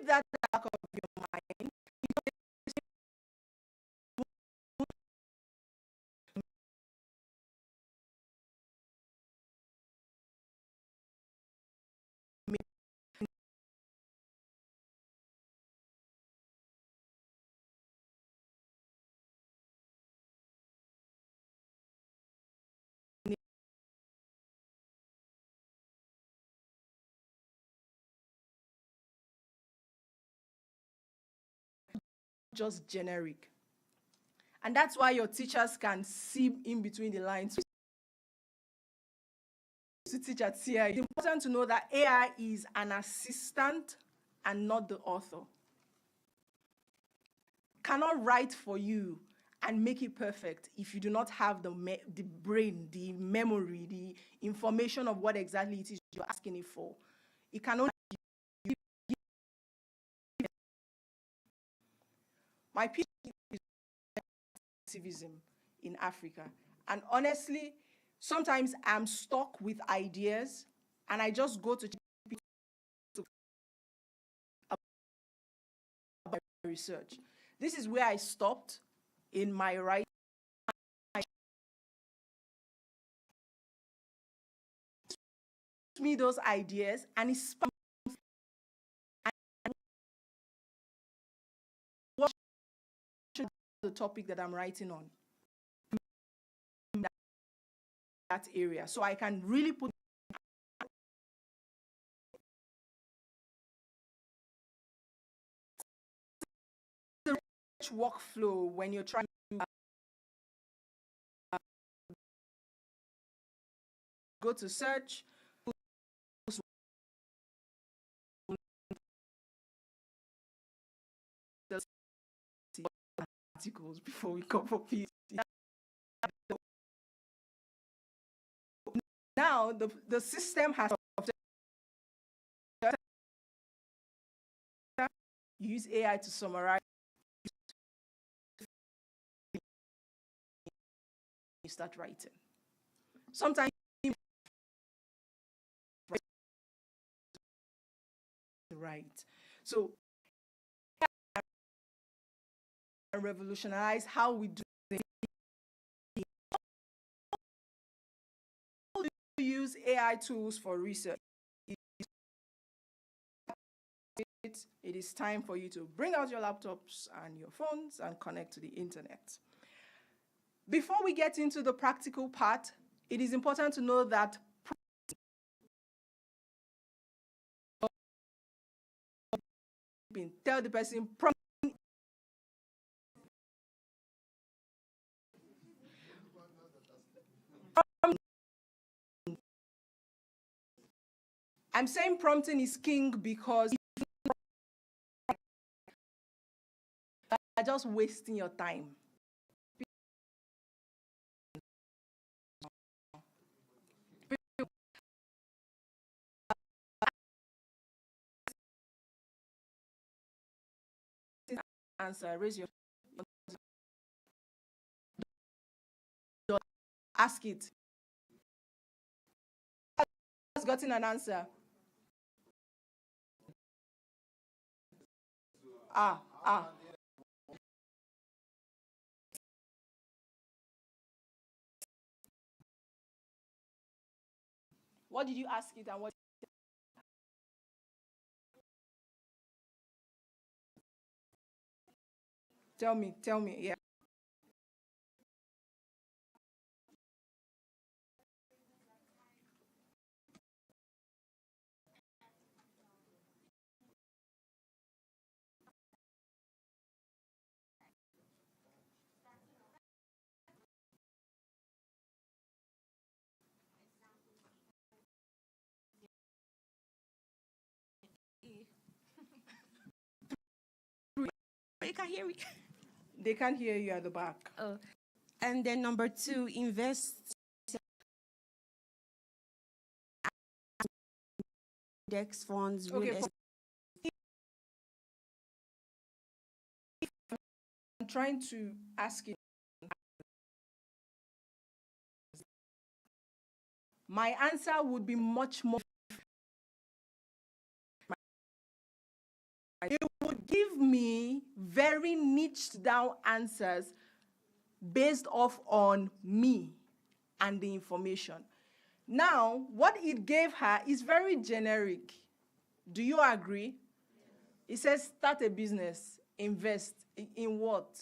that at the back of your mind, just generic. And that's why your teachers can see in between the lines. To teach at CI, it's important to know that AI is an assistant and not the author. Cannot write for you and make it perfect if you do not have the brain, the memory, the information of what exactly it is you're asking it for. It can only my PhD is activism in Africa. And honestly, sometimes I'm stuck with ideas and I just go to research. This is where I stopped in my writing. Me those ideas and it's the topic that I'm writing on that area, so I can really put the workflow when you're trying to go to search, articles before we come for PhD. Now the system has use AI to summarize. You start writing. Sometimes right. So revolutionize how we do things. Use AI tools for research. It is time for you to bring out your laptops and your phones and connect to the internet. Before we get into the practical part, it is important to know that tell the person I'm saying prompting is king because you're just wasting your time. Answer, raise your ask it. Has gotten an answer. What did you ask it and what? Tell me, yeah. You can hear me. They can't hear you at the back. Oh. And then number 2, invest index funds. Okay. I'm trying to ask it. My answer would be much more. It give me very niched down answers based off on me and the information. Now, what it gave her is very generic. Do you agree? It says start a business, invest in what?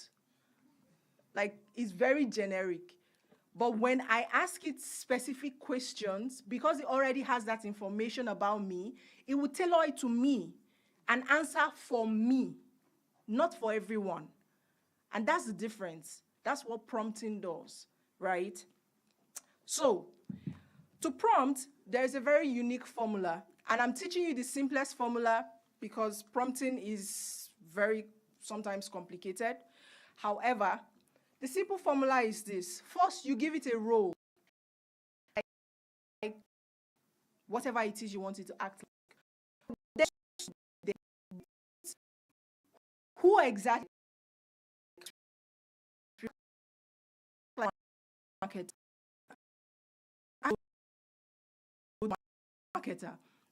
Like, it's very generic. But when I ask it specific questions, because it already has that information about me, it will tailor it to me and answer for me, not for everyone. And that's the difference. That's what prompting does, right? So, to prompt, there is a very unique formula. And I'm teaching you the simplest formula because prompting is very sometimes complicated. However, the simple formula is this. First, you give it a role. Like whatever it is you want it to act like. Then, who exactly marketer?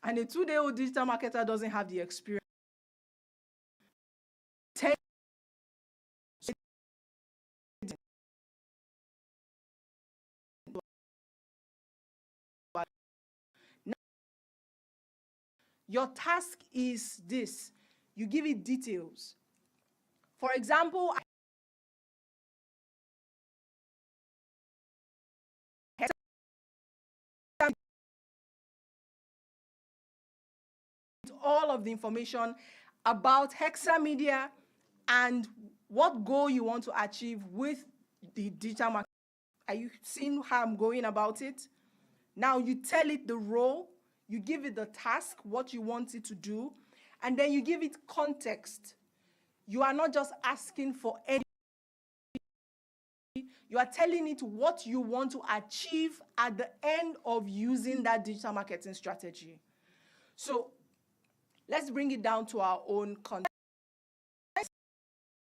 And a 2-day-old digital marketer doesn't have the experience. Your task is this. You give it details. For example, all of the information about Hexa Media and what goal you want to achieve with the digital marketing. Are you seeing how I'm going about it? Now you tell it the role, you give it the task, what you want it to do, and then you give it context. You are not just asking for any, you are telling it what you want to achieve at the end of using that digital marketing strategy. So let's bring it down to our own context.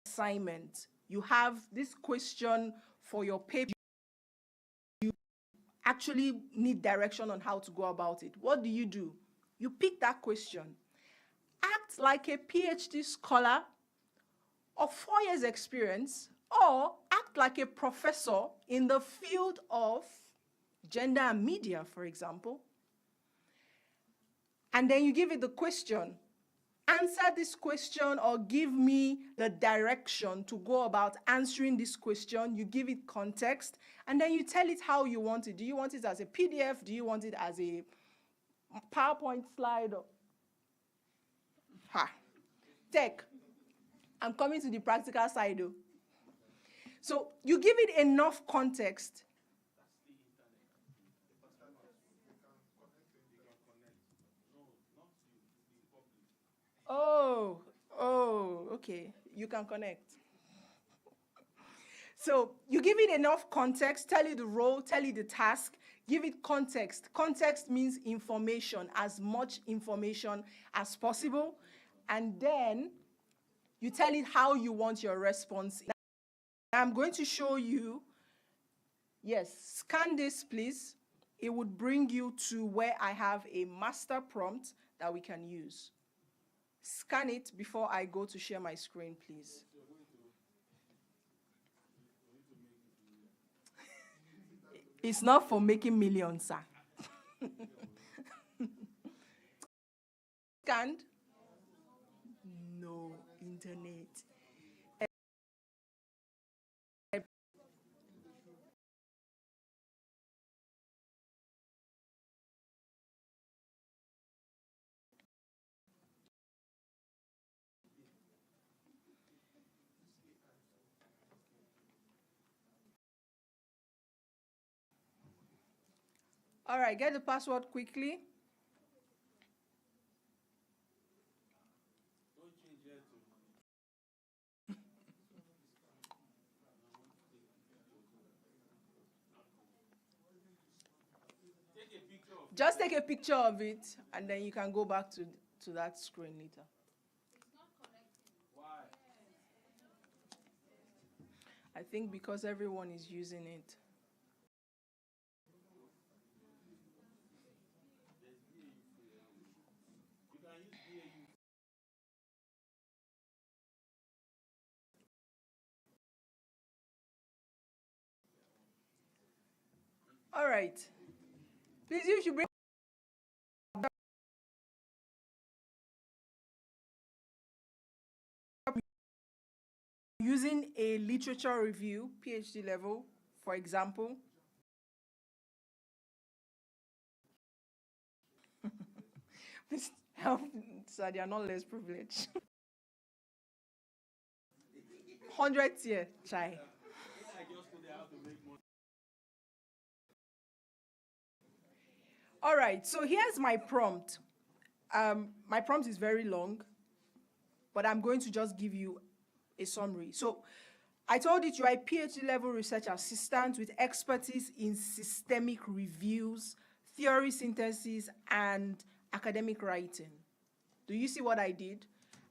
Assignment. You have this question for your paper. You actually need direction on how to go about it. What do? You pick that question. Act like a PhD scholar of 4 years experience, or act like a professor in the field of gender and media, for example. And then you give it the question. Answer this question or give me the direction to go about answering this question. You give it context, and then you tell it how you want it. Do you want it as a PDF? Do you want it as a PowerPoint slide? Tech. I'm coming to the practical side though. So you give it enough context. Oh, okay. You can connect. So you give it enough context, tell it the role, tell it the task, give it context. Context means information, as much information as possible. And then you tell it how you want your response. I'm going to show you, yes, scan this please. It would bring you to where I have a master prompt that we can use. Scan it before I go to share my screen, please. It's not for making millions, sir. Scanned? No internet. All right, get the password quickly. Just take a picture of it, and then you can go back to that screen later. Why? I think because everyone is using it. right. Please, you should bring using a literature review, PhD level, for example. Please help, so they are not less privileged. 100th year, try. All right, so here's my prompt. My prompt is very long, but I'm going to just give you a summary. So I told you are a PhD level research assistant with expertise in systemic reviews, theory synthesis, and academic writing. Do you see what I did?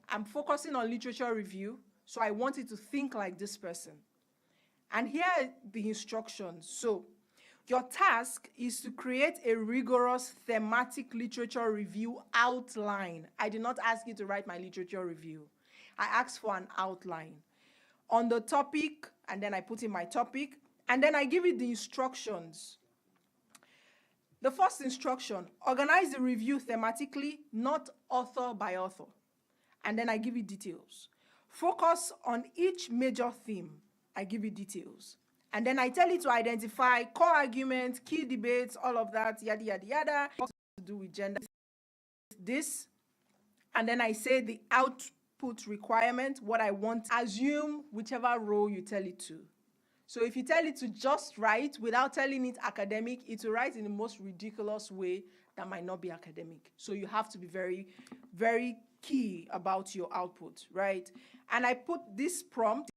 I'm focusing on literature review, so I want you to think like this person. And here are the instructions. So your task is to create a rigorous thematic literature review outline. I did not ask you to write my literature review. I asked for an outline on the topic, and then I put in my topic, and then I give it the instructions. The first instruction, organize the review thematically, not author by author. And then I give you details. Focus on each major theme. I give you details. And then I tell you to identify core arguments, key debates, all of that, yada, yada, yada. What to do with gender, this. And then I say the output requirement, what I want. Assume whichever role you tell it to. So if you tell it to just write without telling it academic, it will write in the most ridiculous way that might not be academic. So you have to be very, very key about your output, right? And I put this prompt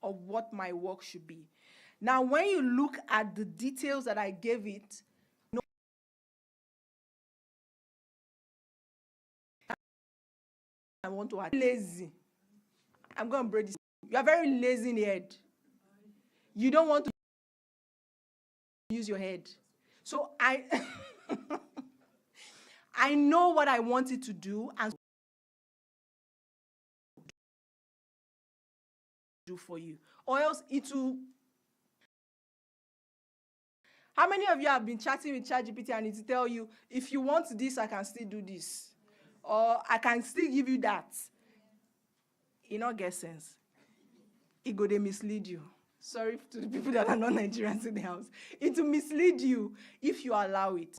of what my work should be. Now, when you look at the details that I gave it, I want to add lazy. I'm going to break this. You are very lazy in the head. You don't want to use your head. So I know what I wanted to do and do for you. Or else it will. How many of you have been chatting with ChatGPT and it will tell you, if you want this, I can still do this. Or I can still give you that. It not get sense. It go they mislead you. Sorry to the people that are not Nigerians in the house. It will mislead you if you allow it.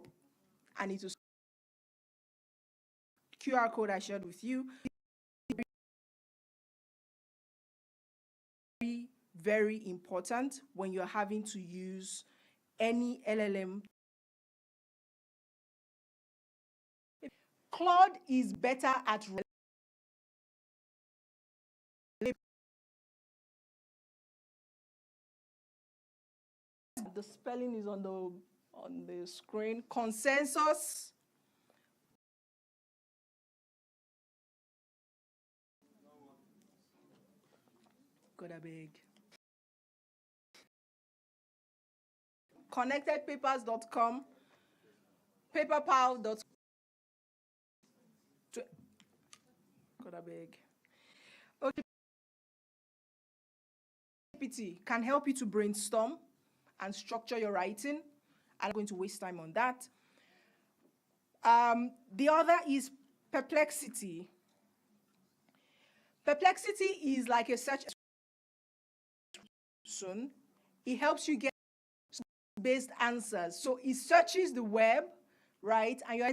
And it will QR code I shared with you. Very, very important when you're having to use any LLM. Claude is better at the spelling is on the screen. Consensus. God, I beg. Connectedpapers.com, paperpal.com. God, I beg. Okay. GPT can help you to brainstorm and structure your writing. I'm not going to waste time on that. The other is Perplexity. Perplexity is like a search engine. It helps you get based answers. So it searches the web, right? And you're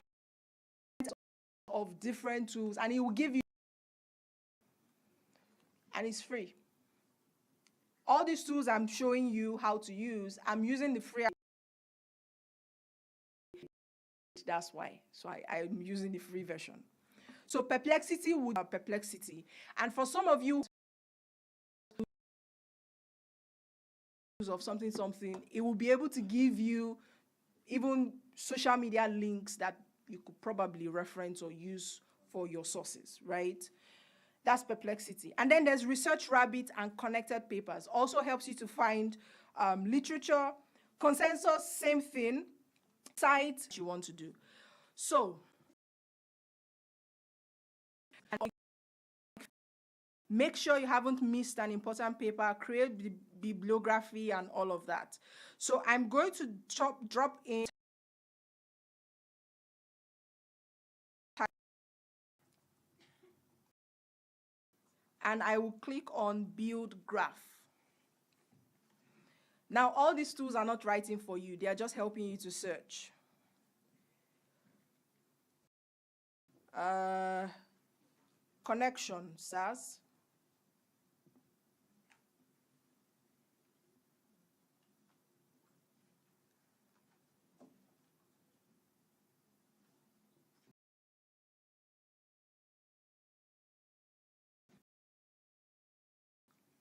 of different tools, and it will give you, and it's free. All these tools I'm showing you how to use, I'm using the free. That's why. So I'm using the free version. So Perplexity would have Perplexity. And for some of you of something, it will be able to give you even social media links that you could probably reference or use for your sources, right? That's Perplexity. And then there's Research Rabbit and Connected Papers. Also helps you to find literature. Consensus, same thing. Site you want to do. So, Make sure you haven't missed an important paper, create bibliography and all of that. So I'm going to drop in and I will click on build graph. Now, all these tools are not writing for you. They are just helping you to search. Connection, SAS.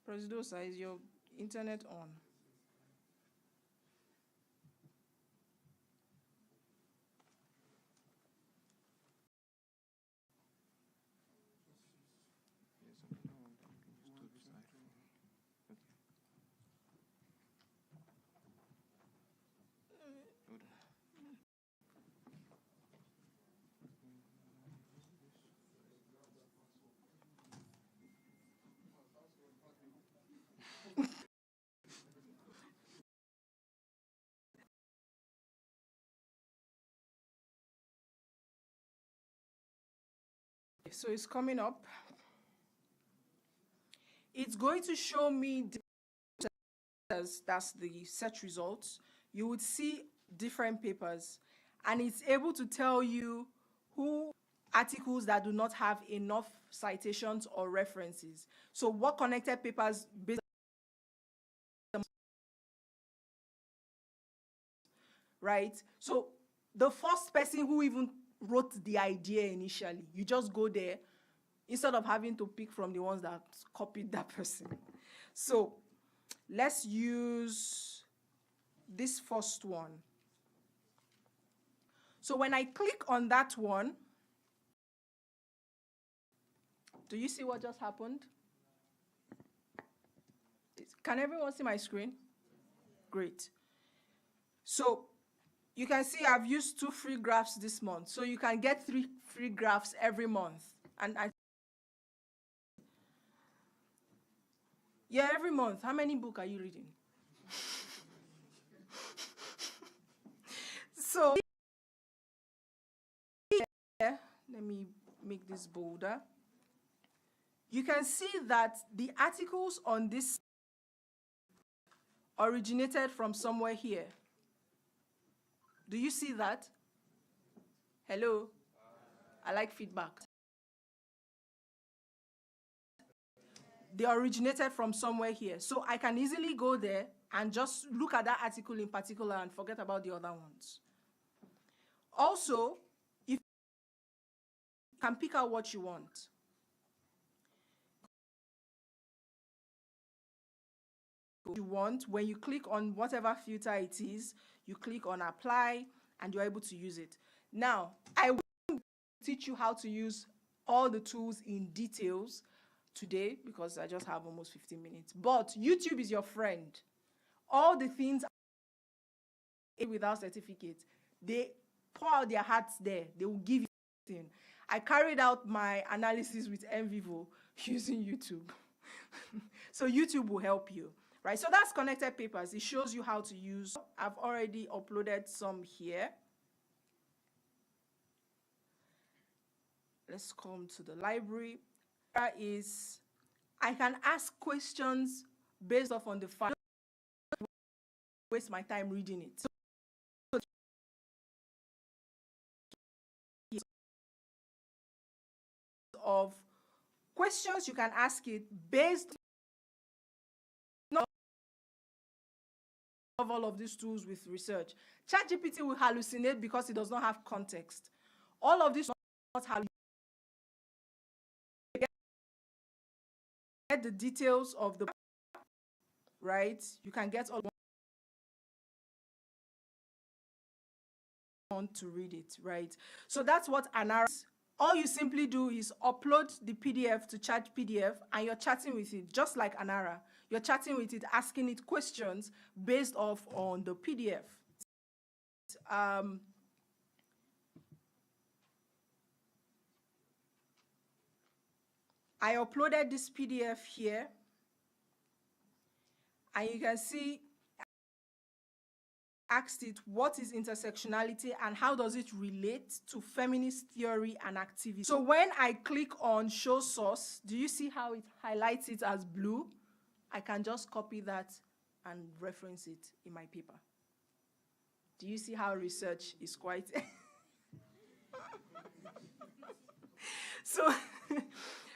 Presidosa, is your internet on? So it's coming up. It's going to show me, that's the search results. You would see different papers, and it's able to tell you who articles that do not have enough citations or references. So what connected papers based, right? So the first person who even wrote the idea initially, you just go there instead of having to pick from the ones that copied that person. So let's use this first one. So when I click on that one, do you see what just happened? Can everyone see my screen? Great. So you can see I've used 2 free graphs this month. So you can get 3 free graphs every month. And yeah, every month. How many books are you reading? So let me make this bolder. You can see that the articles on this originated from somewhere here. Do you see that? Hello? I like feedback. They originated from somewhere here. So I can easily go there and just look at that article in particular and forget about the other ones. Also, if you can pick out what you want. When you click on whatever filter it is, you click on apply and you're able to use it. Now, I will teach you how to use all the tools in details today because I just have almost 15 minutes. But YouTube is your friend. All the things without certificate, they pour out their hearts there. They will give you everything. I carried out my analysis with NVivo using YouTube. So YouTube will help you. Right, so that's connected papers. It shows you how to use. I've already uploaded some here. Let's come to the library. That is, I can ask questions based off on the file. I don't waste my time reading it. So of questions you can ask it based of all of these tools with research. ChatGPT will hallucinate because it does not have context. All of this not hallucinate. Get the details of the right. You can get all want to read it, right? So that's what Anara is. All you simply do is upload the PDF to ChatPDF and you're chatting with it, just like Anara. You're chatting with it, asking it questions based off on the PDF. I uploaded this PDF here, and you can see asked it, what is intersectionality and how does it relate to feminist theory and activism? So when I click on show source, do you see how it highlights it as blue? I can just copy that and reference it in my paper. Do you see how research is quite...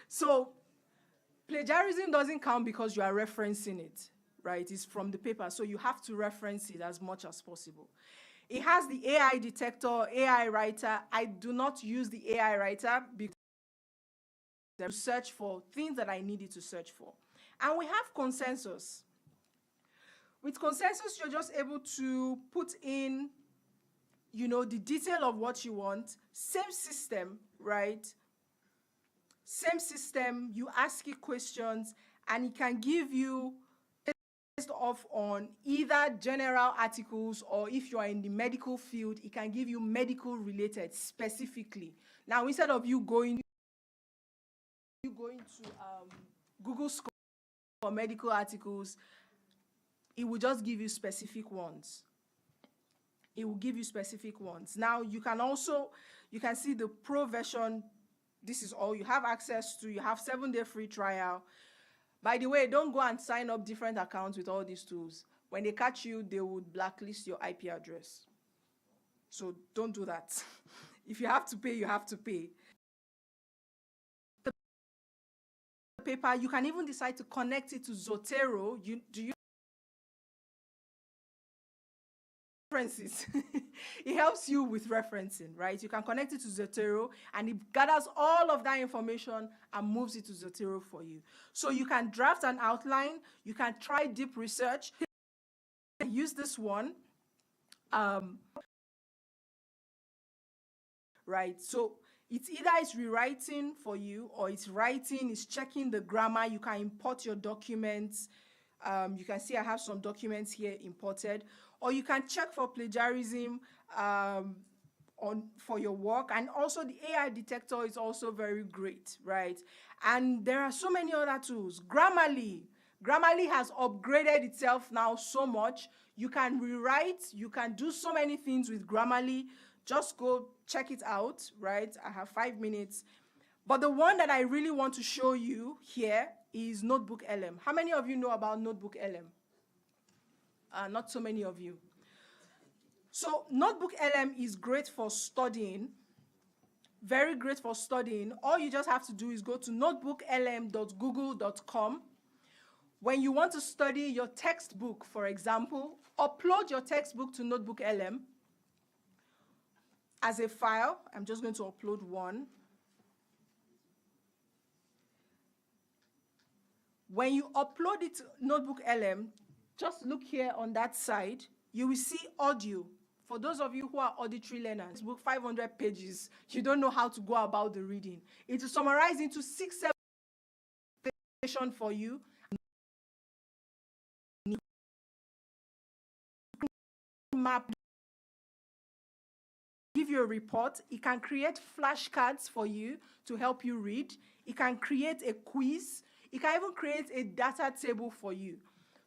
So plagiarism doesn't count because you are referencing it, right? It's from the paper, so you have to reference it as much as possible. It has the AI detector, AI writer. I do not use the AI writer because I search for things that I needed to search for. And we have consensus. With consensus, you're just able to put in, you know, the detail of what you want. Same system, right? Same system, you ask it questions, and it can give you based off on either general articles, or if you are in the medical field, it can give you medical related specifically. Now, instead of you going to Google Scholar for medical articles, it will just give you specific ones. It will give you specific ones. Now, you can see the pro version. This is all you have access to. You have 7-day free trial. By the way, don't go and sign up different accounts with all these tools. When they catch you, they would blacklist your IP address. So don't do that. If you have to pay, you have to pay. The paper, you can even decide to connect it to Zotero. References. It helps you with referencing, right? You can connect it to Zotero, and it gathers all of that information and moves it to Zotero for you. So you can draft an outline, you can try deep research. Use this one. Right, so it's either it's rewriting for you, or it's writing, it's checking the grammar. You can import your documents. You can see I have some documents here imported. Or you can check for plagiarism for your work. And also the AI detector is also very great, right? And there are so many other tools. Grammarly has upgraded itself now so much. You can rewrite, you can do so many things with Grammarly. Just go check it out, right? I have 5 minutes. But the one that I really want to show you here is Notebook LM. How many of you know about Notebook LM? Not so many of you. So Notebook LM is great for studying, very great for studying. All you just have to do is go to notebooklm.google.com. When you want to study your textbook, for example, upload your textbook to Notebook LM as a file. I'm just going to upload one. When you upload it to Notebook LM, just look here on that side. You will see audio. For those of you who are auditory learners, book 500 pages, you don't know how to go about the reading. It will summarize into 6-7 pages for you. Map, give you a report. It can create flashcards for you to help you read. It can create a quiz. It can even create a data table for you.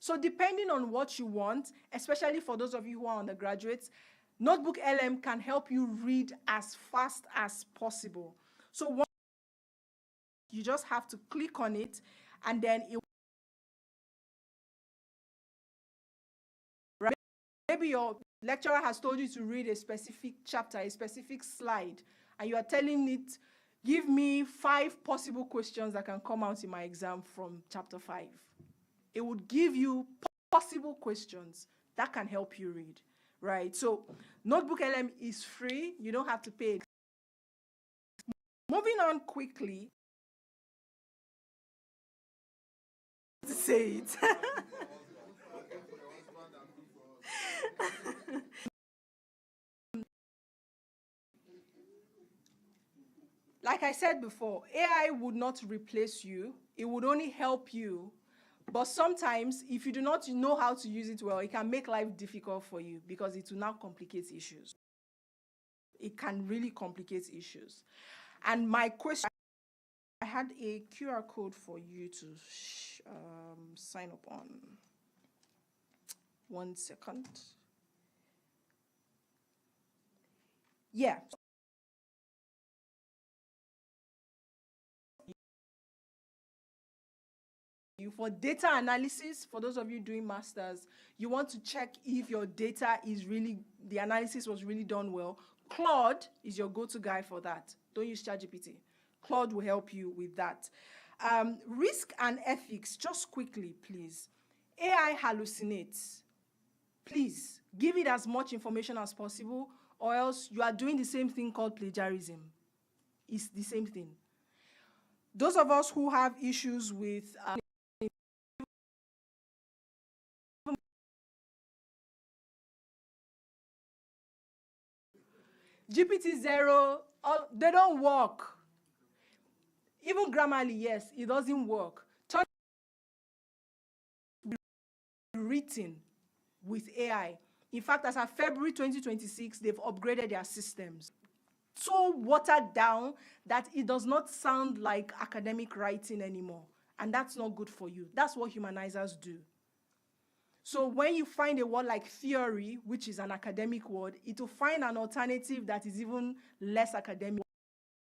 So depending on what you want, especially for those of you who are undergraduates, Notebook LM can help you read as fast as possible. So you just have to click on it, and then maybe your lecturer has told you to read a specific chapter, a specific slide, and you are telling it, give me 5 possible questions that can come out in my exam from chapter 5. It would give you possible questions that can help you read, right? So Notebook LM is free. You don't have to pay. Moving on quickly. To say it. Like I said before, AI would not replace you. It would only help you. But sometimes, if you do not know how to use it well, it can make life difficult for you because it will now complicate issues. It can really complicate issues. And my question I had a QR code for you to sign up on. 1 second. Yeah. For data analysis, for those of you doing masters, you want to check if your data is really, the analysis was really done well. Claude is your go-to guy for that. Don't use ChatGPT. Claude will help you with that. Risk and ethics, just quickly, please. AI hallucinates. Please, give it as much information as possible, or else you are doing the same thing called plagiarism. It's the same thing. Those of us who have issues with GPT-0, they don't work. Even Grammarly, yes, it doesn't work. Written with AI. In fact, as of February 2026, they've upgraded their systems. So watered down that it does not sound like academic writing anymore. And that's not good for you. That's what humanizers do. So when you find a word like theory, which is an academic word, it will find an alternative that is even less academic,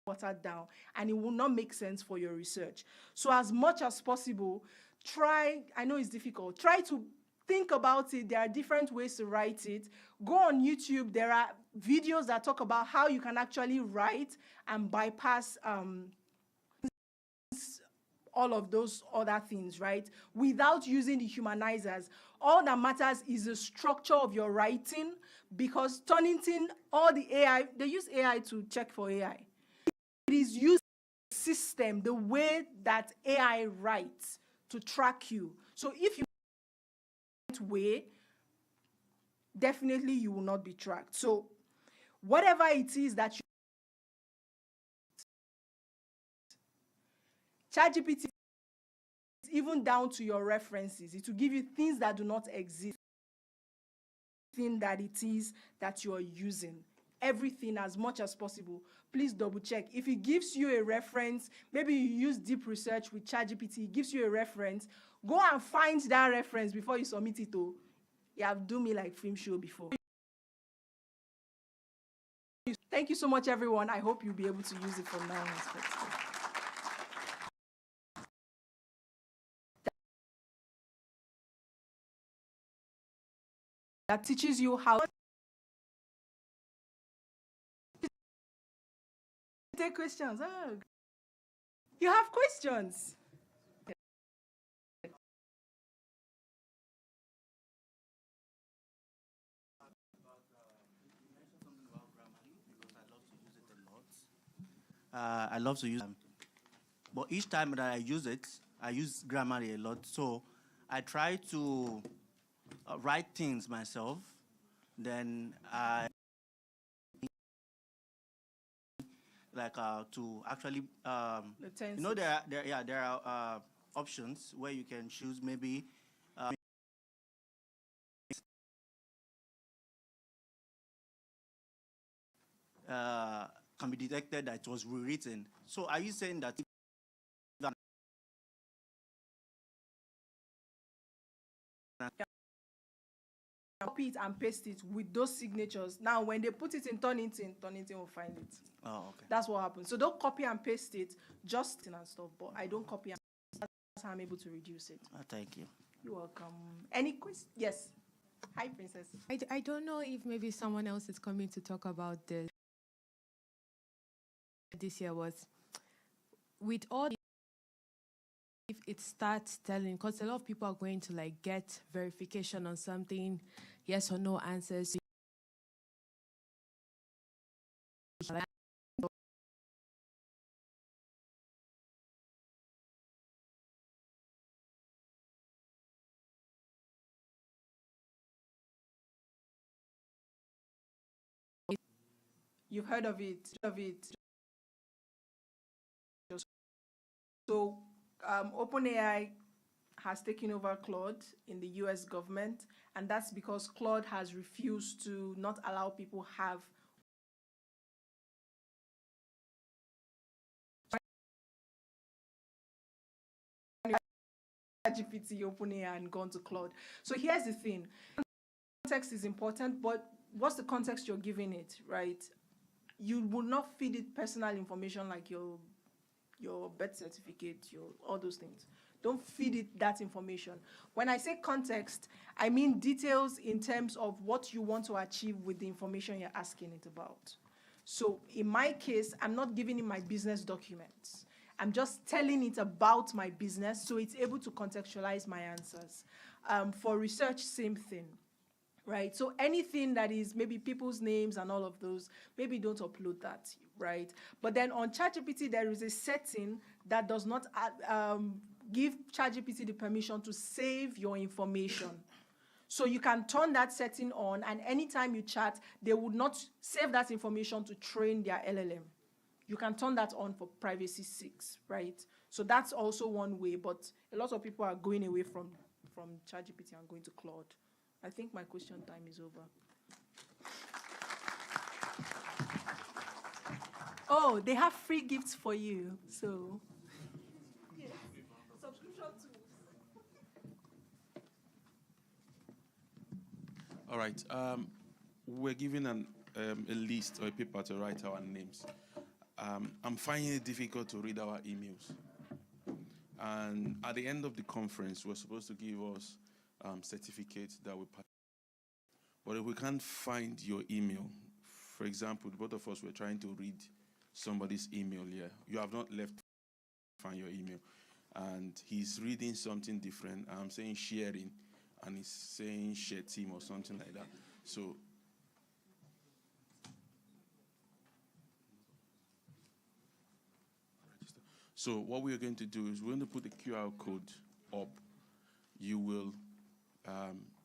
watered down, and it will not make sense for your research. So as much as possible, try, I know it's difficult, try to think about it. There are different ways to write it. Go on YouTube. There are videos that talk about how you can actually write and bypass all of those other things, right? Without using the humanizers. All that matters is the structure of your writing, because Turnitin, all the AI, they use AI to check for AI. It is used system, the way that AI writes to track you. So if you way, definitely you will not be tracked. So whatever it is that you ChatGPT, even down to your references, it will give you things that do not exist, thing that it is that you are using. Everything as much as possible. Please double check. If it gives you a reference, maybe you use deep research with ChatGPT, it gives you a reference, go and find that reference before you submit it to. You have done me like film show before. Thank you so much, everyone. I hope you'll be able to use it from now on. That teaches you how to take questions. Oh. You have questions. I love to use them. But each time that I use it, I use Grammarly a lot. So I try to write things myself. Then I like to actually, you know, there are options where you can choose maybe can be detected that it was rewritten. So are you saying that copy it and paste it with those signatures? Now, when they put it in Turnitin, Turnitin will find it. Oh, okay. That's what happens. So don't copy and paste it, just and stuff. But I don't copy and paste. That's how I'm able to reduce it. Thank you. You're welcome. Any questions? Yes. Hi, Princess. I don't know if maybe someone else is coming to talk about this year was with all if it starts telling, because a lot of people are going to like get verification on something, yes or no answers. You've heard of it. So OpenAI has taken over Claude in the US government, and that's because Claude has refused to not allow people have ChatGPT, OpenAI, and gone to Claude. So here's the thing. Context is important, but what's the context you're giving it, right? You will not feed it personal information like your birth certificate, all those things. Don't feed it that information. When I say context, I mean details in terms of what you want to achieve with the information you're asking it about. So in my case, I'm not giving it my business documents. I'm just telling it about my business so it's able to contextualize my answers. For research, same thing. Right, so anything that is maybe people's names and all of those, maybe don't upload that, right? But then on ChatGPT, there is a setting that does not give ChatGPT the permission to save your information. So you can turn that setting on, and anytime you chat, they would not save that information to train their LLM. You can turn that on for privacy sakes, right? So that's also one way, but a lot of people are going away from ChatGPT and going to Claude. I think my question time is over. Oh, they have free gifts for you, so. Yes, subscription tools. All right. We're given a list or a paper to write our names. I'm finding it difficult to read our emails. And at the end of the conference, we're supposed to give us certificates that we pass. But if we can't find your email, for example, both of us were trying to read somebody's email here. You have not left find your email. And he's reading something different. I'm saying sharing, and he's saying share team or something like that. So what we're going to do is we're going to put the QR code up. You will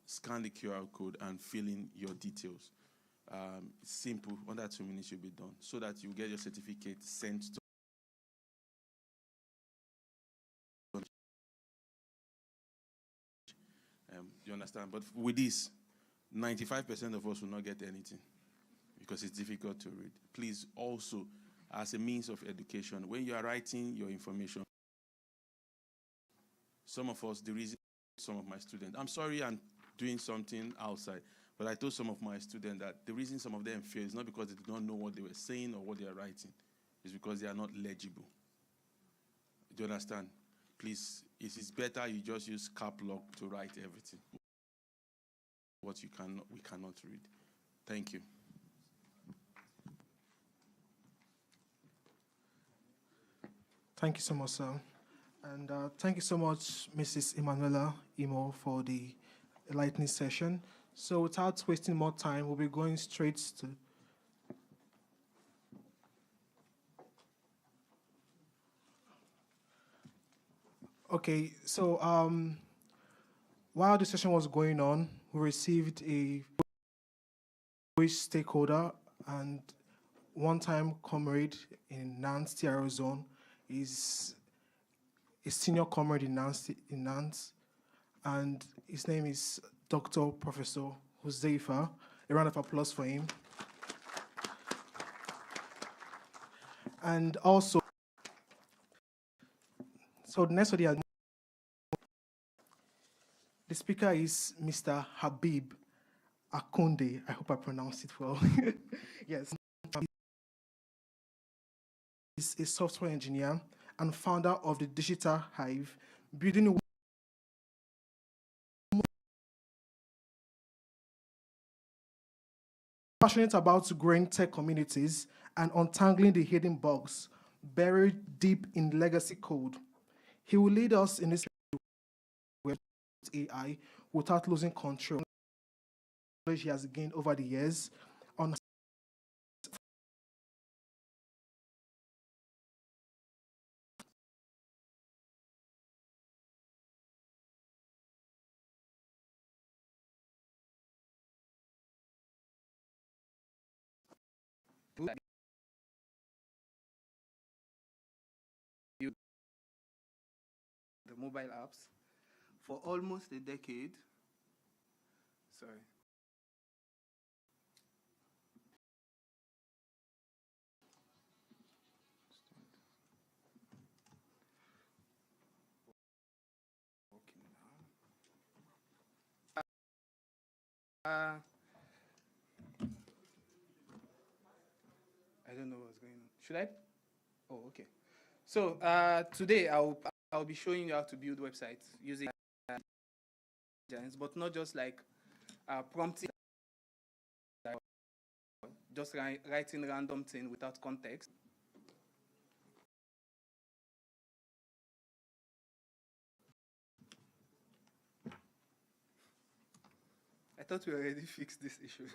scan the QR code and fill in your details. It's simple. Under 2 minutes, you'll be done, so that you get your certificate sent to. You understand? But with this, 95% of us will not get anything because it's difficult to read. Please also, as a means of education, when you are writing your information, some of us, the reason some of my students, I'm sorry I'm doing something outside, but I told some of my students that the reason some of them fail is not because they do not know what they were saying or what they are writing. It's because they are not legible. Do you understand? Please, it is better you just use cap lock to write everything. What we cannot read. Thank you. Thank you so much, sir. And thank you so much, Mrs. Emanuela Imo, for the enlightening session. So without wasting more time, we'll be going straight to... Okay, so while the session was going on, we received a stakeholder and one-time comrade in Nantes TRO zone. Is a senior comrade in Nantes, and his name is Dr. Professor Huzaifa. A round of applause for him. And also, so the next one, the speaker is Mr. Habib Akonde. I hope I pronounced it well. Yes. He's a software engineer and founder of the Digital Hive, building passionate about growing tech communities and untangling the hidden bugs buried deep in legacy code. He will lead us in this with AI without losing control he has gained over the years on the mobile apps for almost a decade. Sorry. Okay. I don't know what's going on. Should I? Oh, okay. So today I'll be showing you how to build websites using agents, but not just like prompting, just writing random thing without context. I thought we already fixed this issue.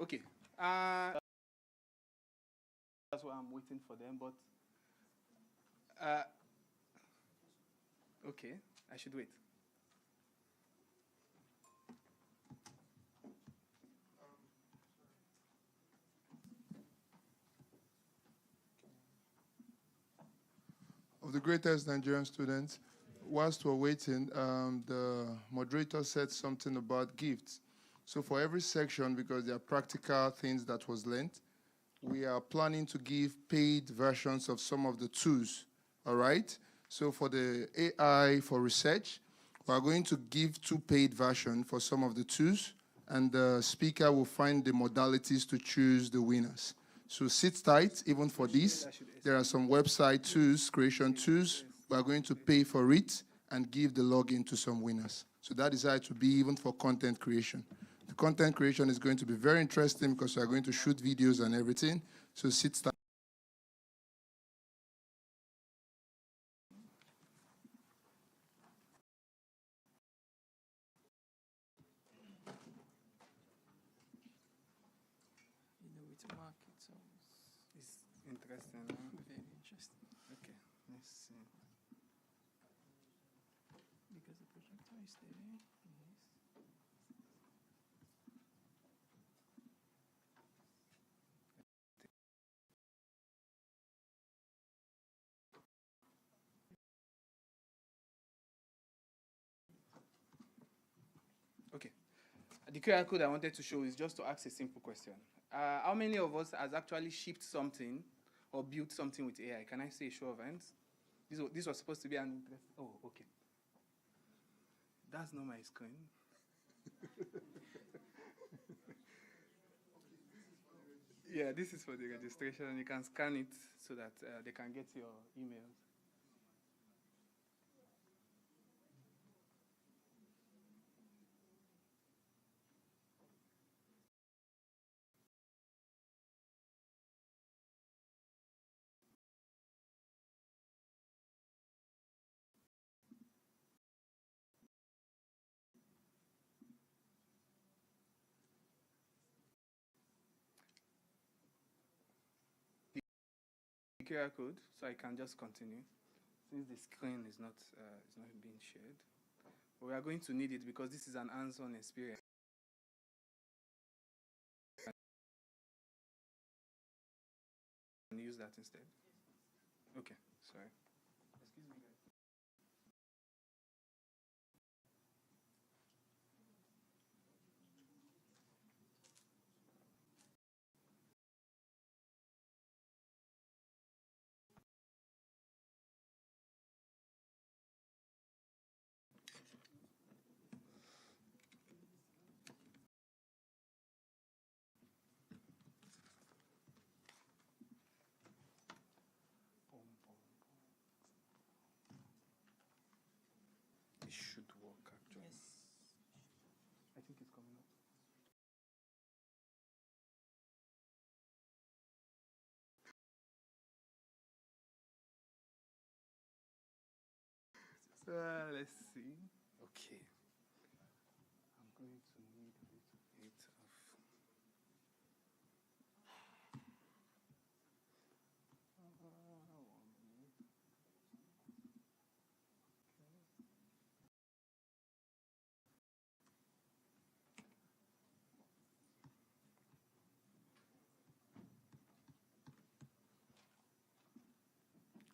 Okay. That's why I'm waiting for them, but okay, I should wait. Of the greatest Nigerian students, whilst we're waiting, the moderator said something about gifts. So for every section, because there are practical things that was learned, we are planning to give paid versions of some of the tools, all right? So for the AI for research, we are going to give 2 paid versions for some of the tools, and the speaker will find the modalities to choose the winners. So sit tight, even for this. There are some website tools, creation tools. We are going to pay for it and give the login to some winners. So that is how it will be even for content creation. The content creation is going to be very interesting because we are going to shoot videos and everything. So sit tight. With markets, It's interesting. very interesting. Okay, let's see. Because the projector is there. Yes. Okay. The QR code I wanted to show is just to ask a simple question. How many of us has actually shipped something or built something with AI? Can I say a show of hands? This was supposed to be an interest. Oh, okay. That's not my screen. Yeah, this is for the registration. You can scan it so that they can get your emails. The QR code, so I can just continue. Since the screen is not being shared, but we are going to need it because this is an hands-on experience. And use that instead. Okay, sorry. Excuse me, guys. It should work actually. Yes. I think it's coming up. Let's see. Okay. I'm going to need a little bit of.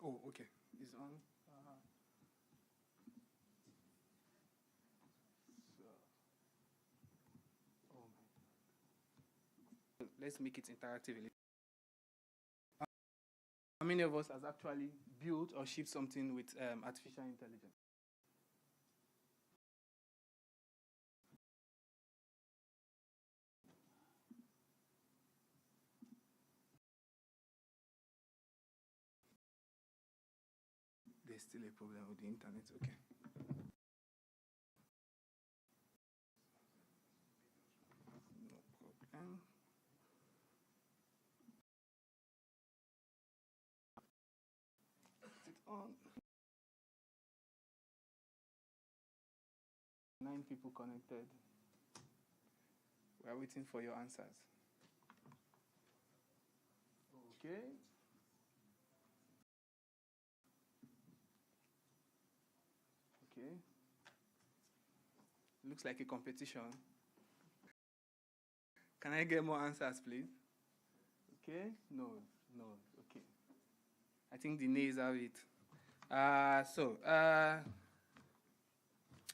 Oh, okay. It's on. So, oh my. Let's make it interactive. How many of us has actually built or shipped something with artificial intelligence? There's still a problem with the internet. Okay. No problem. Is it on? 9 people connected. We are waiting for your answers. Okay. Okay. Looks like a competition. Can I get more answers, please? Okay. No. Okay. I think the nays have it.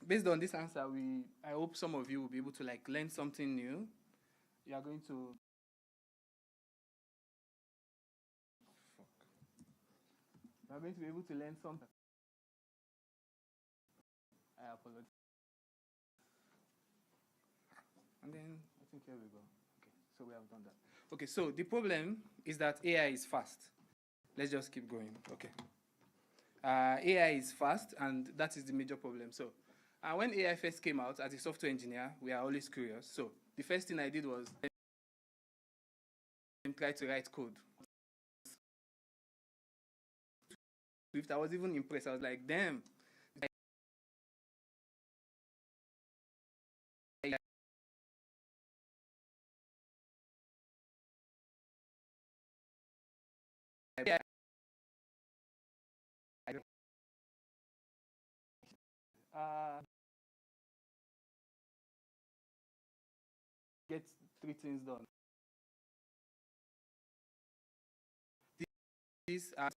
Based on this answer, I hope some of you will be able to learn something new. You are going to. You are going to be able to learn something. I apologize. And then I think here we go. Okay, so we have done that. Okay, so the problem is that AI is fast. Let's just keep going. Okay. AI is fast, and that is the major problem. So when AI first came out, as a software engineer, we are always curious. So the first thing I did was try to write code. I was even impressed. I was like, damn. Get 3 things done. These are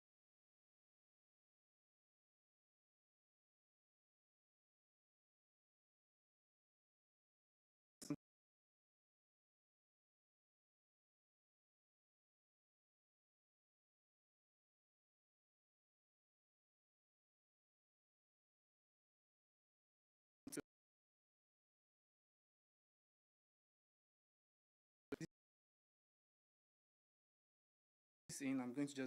I'm going to just